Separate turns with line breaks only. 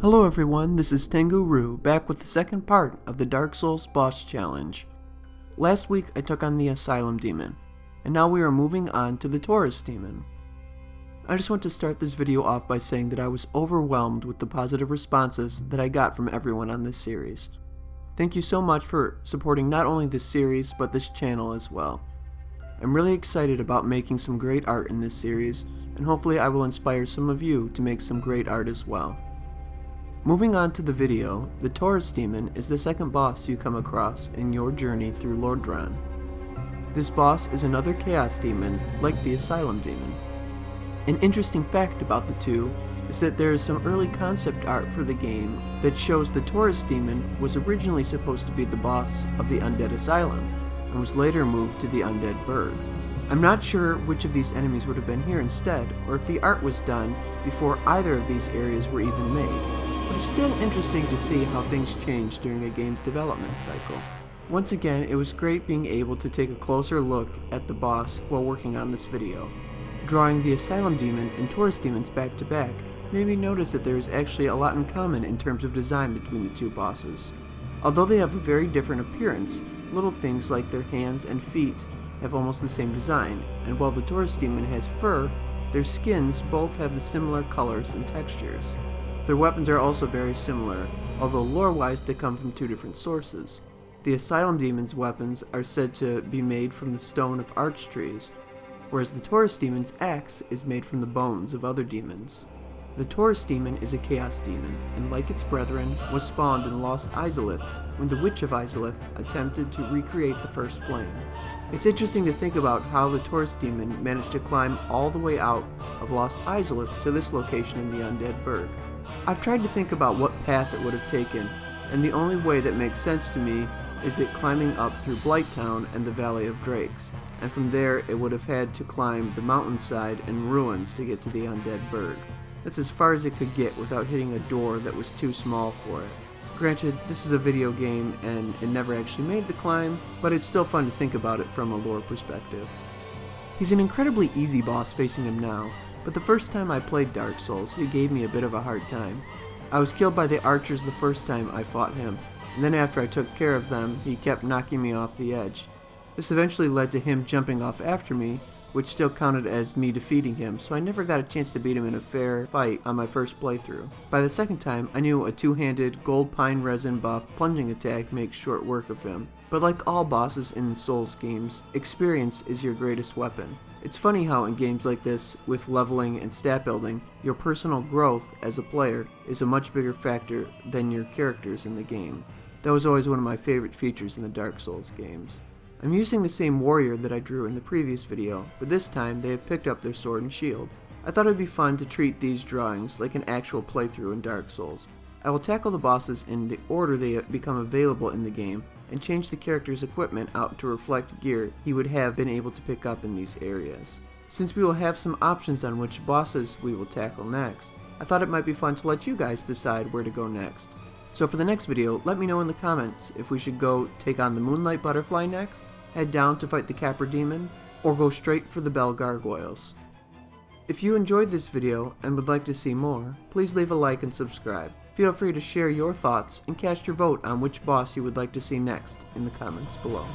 Hello everyone, this is Tengu Roo, back with the second part of the Dark Souls boss challenge. Last week I took on the Asylum Demon, and now we are moving on to the Taurus Demon. I just want to start this video off by saying that I was overwhelmed with the positive responses that I got from everyone on this series. Thank you so much for supporting not only this series, but this channel as well. I'm really excited about making some great art in this series, and hopefully I will inspire some of you to make some great art as well. Moving on to the video, the Taurus Demon is the second boss you come across in your journey through Lordran. This boss is another Chaos Demon, like the Asylum Demon. An interesting fact about the two is that there is some early concept art for the game that shows the Taurus Demon was originally supposed to be the boss of the Undead Asylum, and was later moved to the Undead Burg. I'm not sure which of these enemies would have been here instead, or if the art was done before either of these areas were even made. But it's still interesting to see how things change during a game's development cycle. Once again, it was great being able to take a closer look at the boss while working on this video. Drawing the Asylum Demon and Taurus Demons back to back made me notice that there is actually a lot in common in terms of design between the two bosses. Although they have a very different appearance, little things like their hands and feet have almost the same design, and while the Taurus Demon has fur, their skins both have the similar colors and textures. Their weapons are also very similar, although lore-wise they come from two different sources. The Asylum Demon's weapons are said to be made from the stone of arch trees, whereas the Taurus Demon's axe is made from the bones of other demons. The Taurus Demon is a Chaos Demon, and like its brethren, was spawned in Lost Izalith when the Witch of Izalith attempted to recreate the First Flame. It's interesting to think about how the Taurus Demon managed to climb all the way out of Lost Izalith to this location in the Undead Burg. I've tried to think about what path it would have taken, and the only way that makes sense to me is it climbing up through Blighttown and the Valley of Drakes, and from there it would have had to climb the mountainside and ruins to get to the Undead Burg. That's as far as it could get without hitting a door that was too small for it. Granted, this is a video game and it never actually made the climb, but it's still fun to think about it from a lore perspective. He's an incredibly easy boss facing him now, but the first time I played Dark Souls, he gave me a bit of a hard time. I was killed by the archers the first time I fought him, and then after I took care of them, he kept knocking me off the edge. This eventually led to him jumping off after me, which still counted as me defeating him, so I never got a chance to beat him in a fair fight on my first playthrough. By the second time, I knew a two-handed gold pine resin buff plunging attack makes short work of him. But like all bosses in Souls games, experience is your greatest weapon. It's funny how in games like this, with leveling and stat building, your personal growth as a player is a much bigger factor than your characters in the game. That was always one of my favorite features in the Dark Souls games. I'm using the same warrior that I drew in the previous video, but this time they have picked up their sword and shield. I thought it would be fun to treat these drawings like an actual playthrough in Dark Souls. I will tackle the bosses in the order they become available in the game, and change the character's equipment out to reflect gear he would have been able to pick up in these areas. Since we will have some options on which bosses we will tackle next, I thought it might be fun to let you guys decide where to go next. So for the next video, let me know in the comments if we should go take on the Moonlight Butterfly next, head down to fight the Capra Demon, or go straight for the Bell Gargoyles. If you enjoyed this video and would like to see more, please leave a like and subscribe. Feel free to share your thoughts and cast your vote on which boss you would like to see next in the comments below.